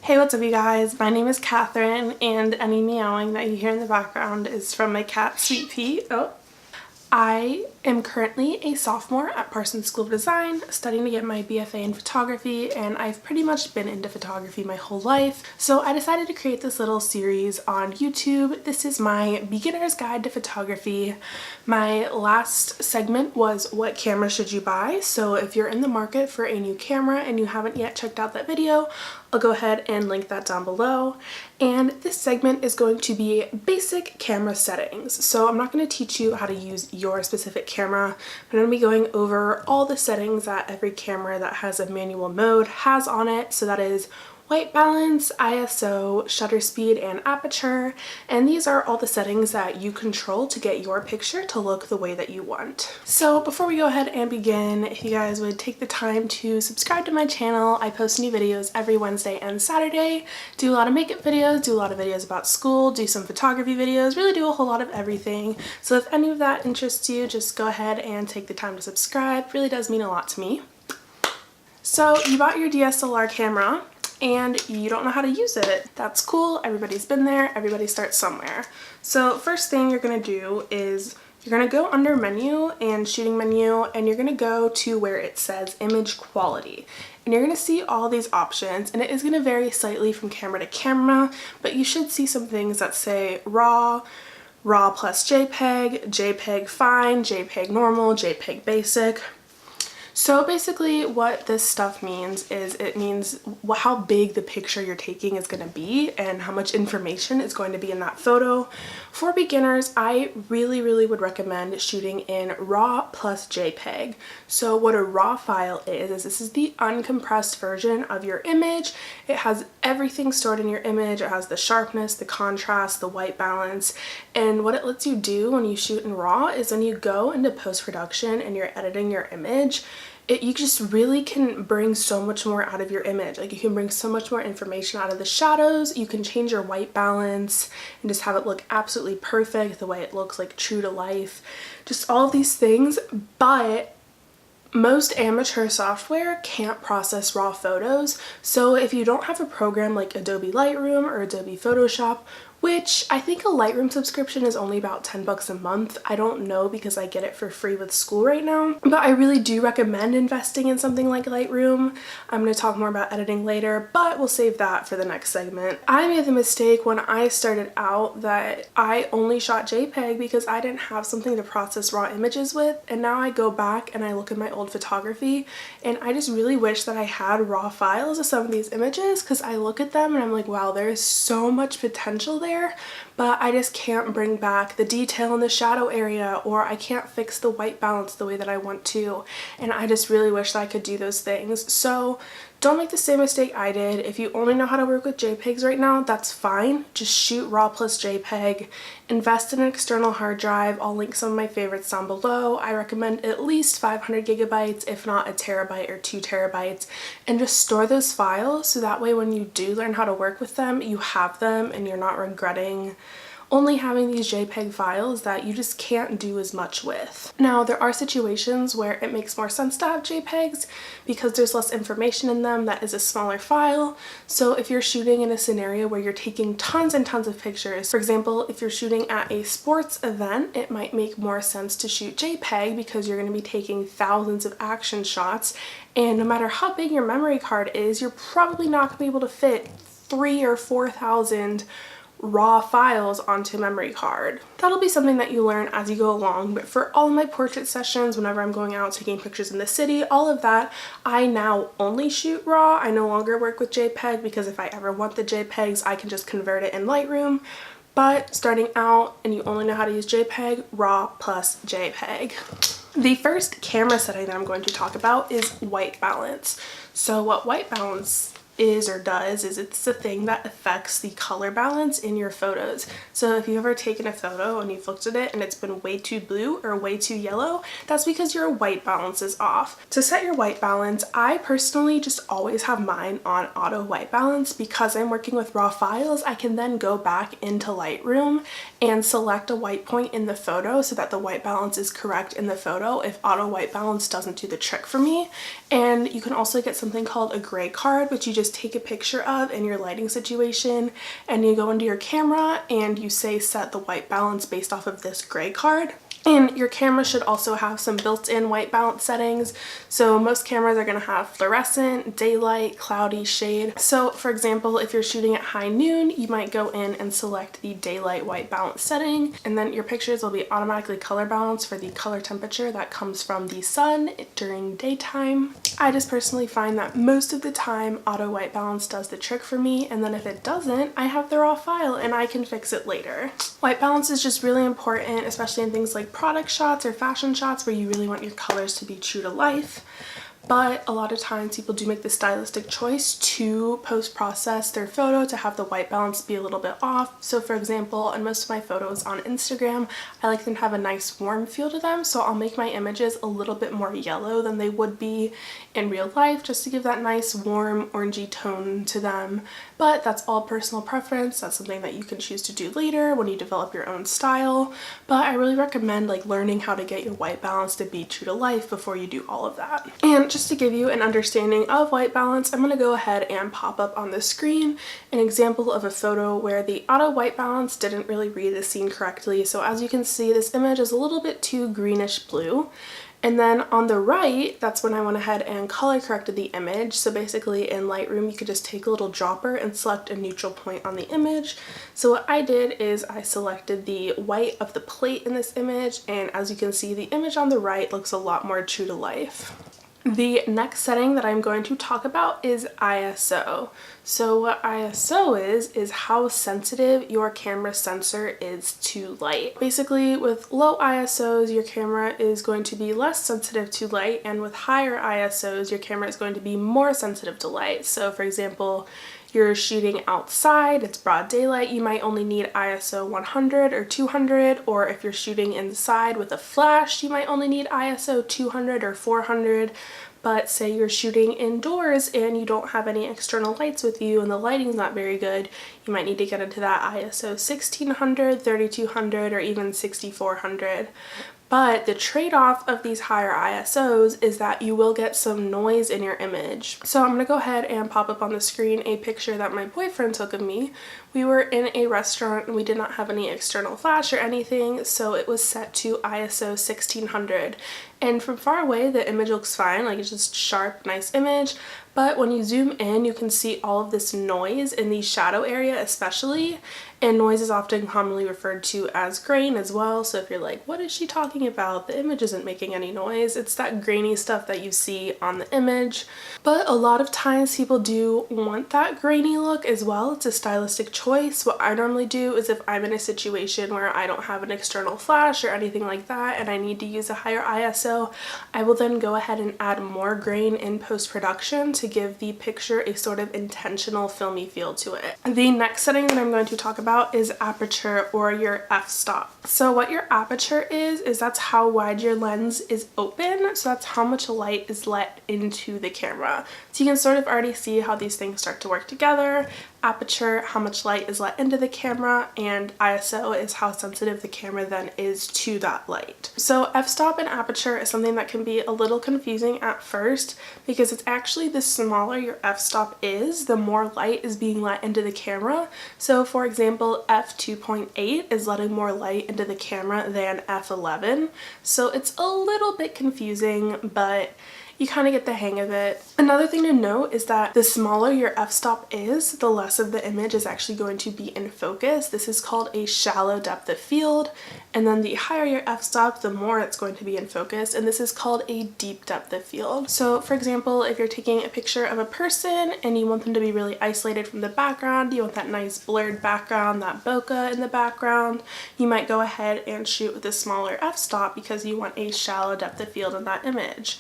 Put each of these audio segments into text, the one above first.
Hey, what's up you guys? My name is Catherine, and any meowing that you hear in the background is from my cat Sweet Pea. I am currently a sophomore at Parsons School of Design, studying to get my BFA in photography, and I've pretty much been into photography my whole life. So I decided to create this little series on YouTube. This is my beginner's guide to photography. My last segment was what camera should you buy? So if you're in the market for a new camera and you haven't yet checked out that video, I'll go ahead and link that down below. And this segment is going to be basic camera settings. So I'm not going to teach you how to use your specific camera, but I'm going to be going over all the settings that every camera that has a manual mode has on it. So that is white balance, ISO, shutter speed, and aperture. And these are all the settings that you control to get your picture to look the way that you want. So before we go ahead and begin, if you guys would take the time to subscribe to my channel, I post new videos every Wednesday and Saturday. Do a lot of makeup videos, do a lot of videos about school, do some photography videos, really do a whole lot of everything. So if any of that interests you, just go ahead and take the time to subscribe. It really does mean a lot to me. So you bought your DSLR camera and you don't know how to use it. That's cool, everybody's been there, everybody starts somewhere. So first thing you're gonna do is you're gonna go under menu and shooting menu, and you're gonna go to where it says image quality. And you're gonna see all these options, and it is gonna vary slightly from camera to camera, but you should see some things that say RAW, RAW plus JPEG, JPEG fine, JPEG normal, JPEG basic. So basically what this stuff means is it means how big the picture you're taking is going to be and how much information is going to be in that photo. For beginners, I really would recommend shooting in RAW plus JPEG. So what a RAW file is this is the uncompressed version of your image. It has everything stored in your image. It has the sharpness, the contrast, the white balance, and what it lets you do when you shoot in RAW is when you go into post-production and you're editing your image, you just really can bring so much more out of your image. Like you can bring so much more information out of the shadows. You can change your white balance and just have it look absolutely perfect, the way it looks like true to life. Just all of these things, but most amateur software can't process RAW photos. So if you don't have a program like Adobe Lightroom or Adobe Photoshop, which I think a Lightroom subscription is only about 10 bucks a month. I don't know because I get it for free with school right now, but I really do recommend investing in something like Lightroom. I'm going to talk more about editing later, but we'll save that for the next segment. I made the mistake when I started out that I only shot JPEG because I didn't have something to process RAW images with, and now I go back and I look at my old photography and I just really wish that I had RAW files of some of these images, because I look at them and I'm like, wow, there is so much potential there. But I just can't bring back the detail in the shadow area, or I can't fix the white balance the way that I want to, and I just really wish that I could do those things. So don't make the same mistake I did. If you only know how to work with JPEGs right now, that's fine. Just shoot RAW plus JPEG. Invest in an external hard drive. I'll link some of my favorites down below. I recommend at least 500 gigabytes, if not a terabyte or 2 terabytes, and just store those files so that way when you do learn how to work with them, you have them and you're not regretting only having these JPEG files that you just can't do as much with. Now, there are situations where it makes more sense to have JPEGs because there's less information in them that is a smaller file. So if you're shooting in a scenario where you're taking tons and tons of pictures, for example, if you're shooting at a sports event, it might make more sense to shoot JPEG because you're going to be taking thousands of action shots, and no matter how big your memory card is, you're probably not going to be able to fit 3,000 or 4,000 RAW files onto a memory card. That'll be something that you learn as you go along, but for all of my portrait sessions, whenever I'm going out taking pictures in the city, all of that, I now only shoot RAW. I no longer work with JPEG because if I ever want the JPEGs, I can just convert it in Lightroom. But starting out and you only know how to use JPEG, RAW plus JPEG. The first camera setting that I'm going to talk about is white balance. So what white balance is or does is it's the thing that affects the color balance in your photos. So if you've ever taken a photo and you've looked at it and it's been way too blue or way too yellow, that's because your white balance is off. To set your white balance, I personally just always have mine on auto white balance because I'm working with RAW files. I can then go back into Lightroom and select a white point in the photo so that the white balance is correct in the photo if auto white balance doesn't do the trick for me. And you can also get something called a gray card, which you just just take a picture of in your lighting situation, and you go into your camera and you say set the white balance based off of this gray card. And your camera should also have some built-in white balance settings. So most cameras are going to have fluorescent, daylight, cloudy, shade. So for example, if you're shooting at high noon, you might go in and select the daylight white balance setting, and then your pictures will be automatically color balanced for the color temperature that comes from the sun during daytime. I just personally find that most of the time auto white balance does the trick for me, and then if it doesn't, I have the raw file and I can fix it later. White balance is just really important, especially in things like product shots or fashion shots where you really want your colors to be true to life. But a lot of times people do make the stylistic choice to post-process their photo to have the white balance be a little bit off. So for example, on most of my photos on Instagram, I like them to have a nice warm feel to them, so I'll make my images a little bit more yellow than they would be in real life, just to give that nice warm orangey tone to them. But that's all personal preference. That's something that you can choose to do later when you develop your own style. But I really recommend like learning how to get your white balance to be true to life before you do all of that. And just to give you an understanding of white balance, I'm going to go ahead and pop up on the screen an example of a photo where the auto white balance didn't really read the scene correctly. So as you can see, this image is a little bit too greenish blue. And then on the right, that's when I went ahead and color corrected the image. So basically in Lightroom, you could just take a little dropper and select a neutral point on the image. So what I did is I selected the white of the plate in this image, and as you can see, the image on the right looks a lot more true to life. The next setting that I'm going to talk about is ISO. So what ISO is how sensitive your camera sensor is to light. Basically, with low ISOs, your camera is going to be less sensitive to light, and with higher ISOs, your camera is going to be more sensitive to light. So for example, you're shooting outside, it's broad daylight, you might only need ISO 100 or 200, or if you're shooting inside with a flash, you might only need ISO 200 or 400. But say you're shooting indoors and you don't have any external lights with you and the lighting's not very good, you might need to get into that ISO 1600, 3200, or even 6400. But the trade-off of these higher ISOs is that you will get some noise in your image. So I'm going to go ahead and pop up on the screen a picture that my boyfriend took of me. We were in a restaurant and we did not have any external flash or anything, so it was set to ISO 1600. And from far away, the image looks fine, like it's just sharp, nice image. But when you zoom in, you can see all of this noise in the shadow area especially. And noise is often commonly referred to as grain as well. So if you're like, what is she talking about? The image isn't making any noise. It's that grainy stuff that you see on the image. But a lot of times people do want that grainy look as well. It's a stylistic choice. What I normally do is if I'm in a situation where I don't have an external flash or anything like that and I need to use a higher ISO, I will then go ahead and add more grain in post-production to give the picture a sort of intentional filmy feel to it. The next setting that I'm going to talk about is aperture, or your f-stop. So what your aperture is that's how wide your lens is open, so that's how much light is let into the camera. So you can sort of already see how these things start to work together. Aperture, how much light is let into the camera, and ISO is how sensitive the camera then is to that light. So f-stop and aperture is something that can be a little confusing at first because it's actually the smaller your f-stop is, the more light is being let into the camera. So for example, f2.8 is letting more light into the camera than f11. So it's a little bit confusing, but you kind of get the hang of it. Another thing to note is that the smaller your f-stop is, the less of the image is actually going to be in focus. This is called a shallow depth of field, and then the higher your f-stop, the more it's going to be in focus, and this is called a deep depth of field. So for example, if you're taking a picture of a person and you want them to be really isolated from the background, you want that nice blurred background, that bokeh in the background, you might go ahead and shoot with a smaller f-stop because you want a shallow depth of field in that image.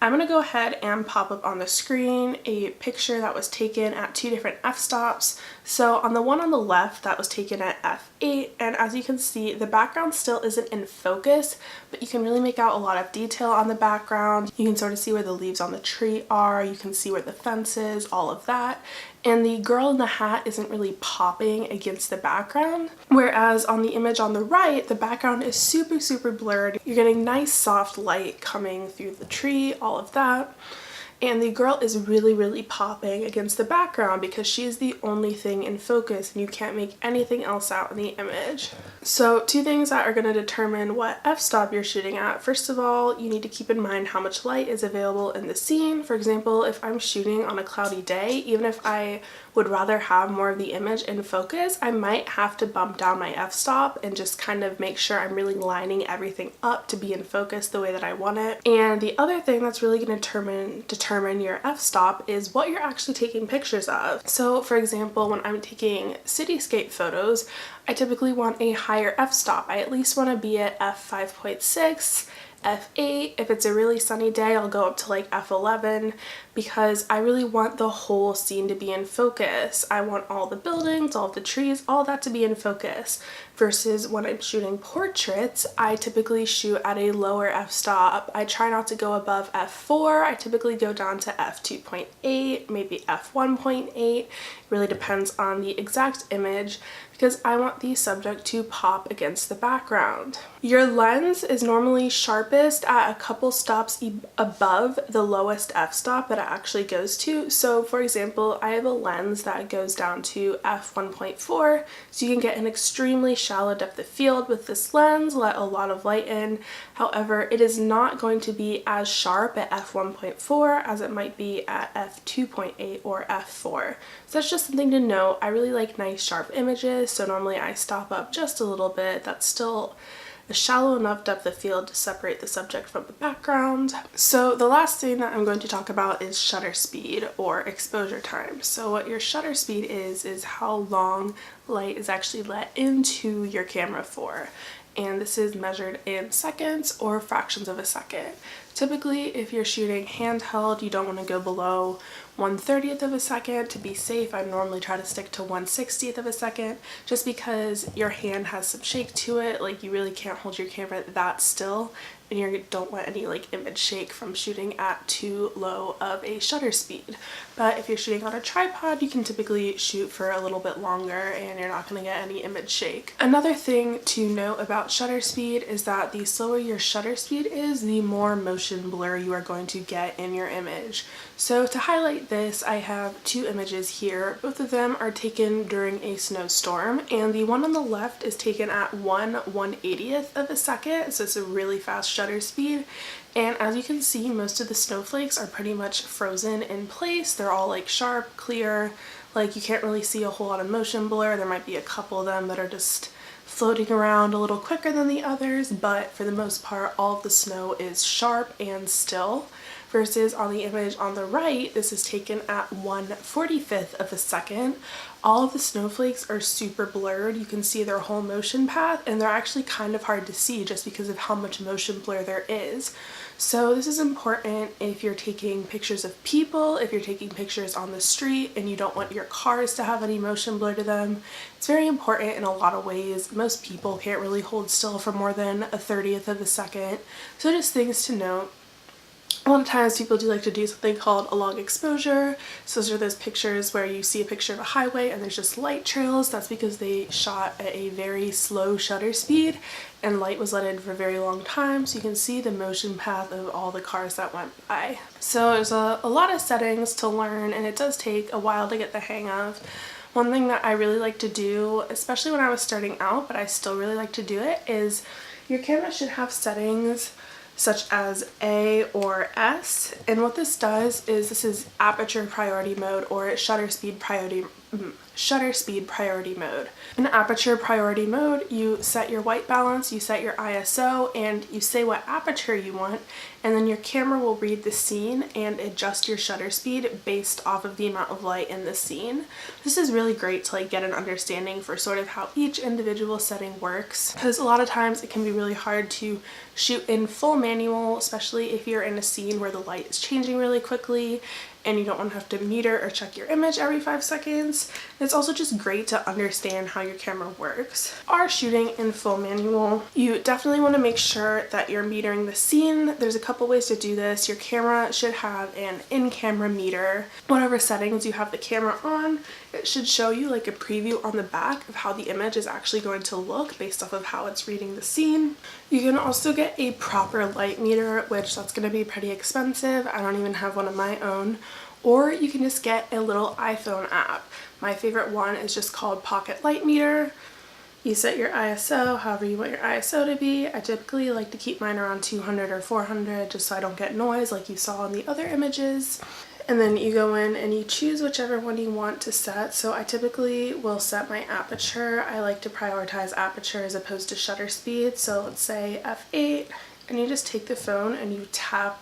I'm going to go ahead and pop up on the screen a picture that was taken at two different f-stops. So on the one on the left, that was taken at f8, and as you can see, the background still isn't in focus, but you can really make out a lot of detail on the background. You can sort of see where the leaves on the tree are, you can see where the fence is, all of that. And the girl in the hat isn't really popping against the background. Whereas on the image on the right, the background is super blurred. You're getting nice soft light coming through the tree, all of that. and the girl is really popping against the background because she's the only thing in focus and you can't make anything else out in the image. So two things that are going to determine what f-stop you're shooting at. First of all, you need to keep in mind how much light is available in the scene. For example, if I'm shooting on a cloudy day, even if I would rather have more of the image in focus, I might have to bump down my f-stop and just kind of make sure I'm really lining everything up to be in focus the way that I want it. And the other thing that's really going to determine your f-stop is what you're actually taking pictures of. So for example, when I'm taking cityscape photos, I typically want a higher f-stop. I at least want to be at f5.6, f8. If it's a really sunny day, I'll go up to like f11 because I really want the whole scene to be in focus. I want all the buildings, all the trees, all that to be in focus. Versus when I'm shooting portraits, I typically shoot at a lower f-stop. I try not to go above f4. I typically go down to f2.8, maybe f1.8. It really depends on the exact image because I want the subject to pop against the background. Your lens is normally sharpest at a couple stops above the lowest f-stop that it actually goes to. So for example, I have a lens that goes down to f1.4, so you can get an extremely shallow depth of field with this lens, let a lot of light in. However, it is not going to be as sharp at f1.4 as it might be at f2.8 or f4. So that's just something to note. I really like nice sharp images, so normally I stop up just a little bit. That's still a shallow enough depth of field to separate the subject from the background. So the last thing that I'm going to talk about is shutter speed or exposure time. So what your shutter speed is how long light is actually let into your camera for. And this is measured in seconds or fractions of a second. Typically, if you're shooting handheld, you don't want to go below 1/30th of a second. To be safe, I normally try to stick to 1/60th of a second just because your hand has some shake to it. Like, you really can't hold your camera that still, and you don't want any like image shake from shooting at too low of a shutter speed. But if you're shooting on a tripod, you can typically shoot for a little bit longer and you're not going to get any image shake. Another thing to note about shutter speed is that the slower your shutter speed is, the more motion blur you are going to get in your image. So to highlight this, I have two images here. Both of them are taken during a snowstorm, and the one on the left is taken at 1/180th of a second, so it's a really fast shutter speed. And as you can see, most of the snowflakes are pretty much frozen in place. They're all like sharp, clear, like you can't really see a whole lot of motion blur. There might be a couple of them that are just floating around a little quicker than the others, but for the most part, all of the snow is sharp and still. Versus on the image on the right, this is taken at 1/45th of a second. All of the snowflakes are super blurred. You can see their whole motion path, and they're actually kind of hard to see just because of how much motion blur there is. So this is important if you're taking pictures of people, if you're taking pictures on the street and you don't want your cars to have any motion blur to them. It's very important in a lot of ways. Most people can't really hold still for more than 1/30th of a second. So just things to note. A lot of times people do like to do something called a long exposure. So those are those pictures where you see a picture of a highway and there's just light trails. That's because they shot at a very slow shutter speed and light was let in for a very long time, so you can see the motion path of all the cars that went by. So there's a lot of settings to learn, and it does take a while to get the hang of. One thing that I really like to do, especially when I was starting out, but I still really like to do it, is your camera should have settings such as A or S, and what this does is this is aperture priority mode or shutter speed priority mode. In aperture priority mode, you set your white balance, you set your ISO, and you say what aperture you want, and then your camera will read the scene and adjust your shutter speed based off of the amount of light in the scene. This is really great to like get an understanding for sort of how each individual setting works, because a lot of times it can be really hard to shoot in full manual, especially if you're in a scene where the light is changing really quickly and you don't want to have to meter or check your image every 5 seconds. It's also just great to understand how your camera works. Are shooting in full manual, you definitely want to make sure that you're metering the scene. There's a couple ways to do this. Your camera should have an in-camera meter. Whatever settings you have the camera on, it should show you like a preview on the back of how the image is actually going to look based off of how it's reading the scene. You can also get a proper light meter, which that's going to be pretty expensive. I don't even have one of my own. Or you can just get a little iPhone app. My favorite one is just called Pocket Light Meter. You set your ISO however you want your ISO to be. I typically like to keep mine around 200 or 400 just so I don't get noise like you saw in the other images. And then you go in and you choose whichever one you want to set. So I typically will set my aperture. I like to prioritize aperture as opposed to shutter speed. So let's say f8, and you just take the phone and you tap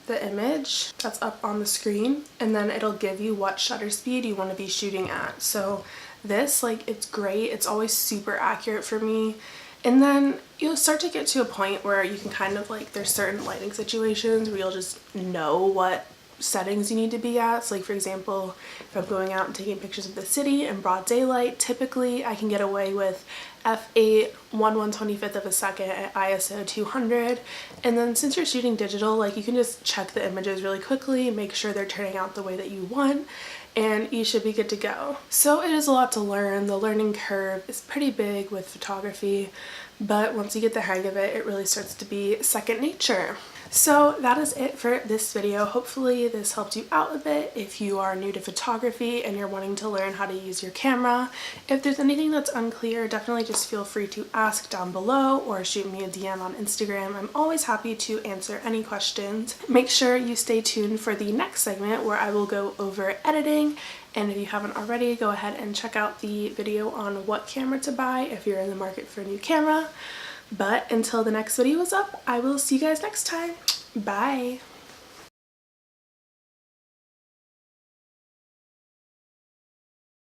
the image that's up on the screen, and then it'll give you what shutter speed you want to be shooting at. So this, like, it's great. It's always super accurate for me. And then you'll start to get to a point where you can kind of like, there's certain lighting situations where you'll just know what settings you need to be at. So like, for example, if I'm going out and taking pictures of the city in broad daylight, typically I can get away with f8 1/125th of a second at ISO 200. And then since you're shooting digital, like, you can just check the images really quickly, make sure they're turning out the way that you want, and you should be good to go. So it is a lot to learn. The learning curve is pretty big with photography, but once you get the hang of it, it really starts to be second nature. So that is it for this video. Hopefully this helped you out a bit if you are new to photography and you're wanting to learn how to use your camera. If there's anything that's unclear, definitely just feel free to ask down below or shoot me a DM on Instagram. I'm always happy to answer any questions. Make sure you stay tuned for the next segment where I will go over editing. And if you haven't already, go ahead and check out the video on what camera to buy if you're in the market for a new camera. But until the next video is up, I will see you guys next time. Bye!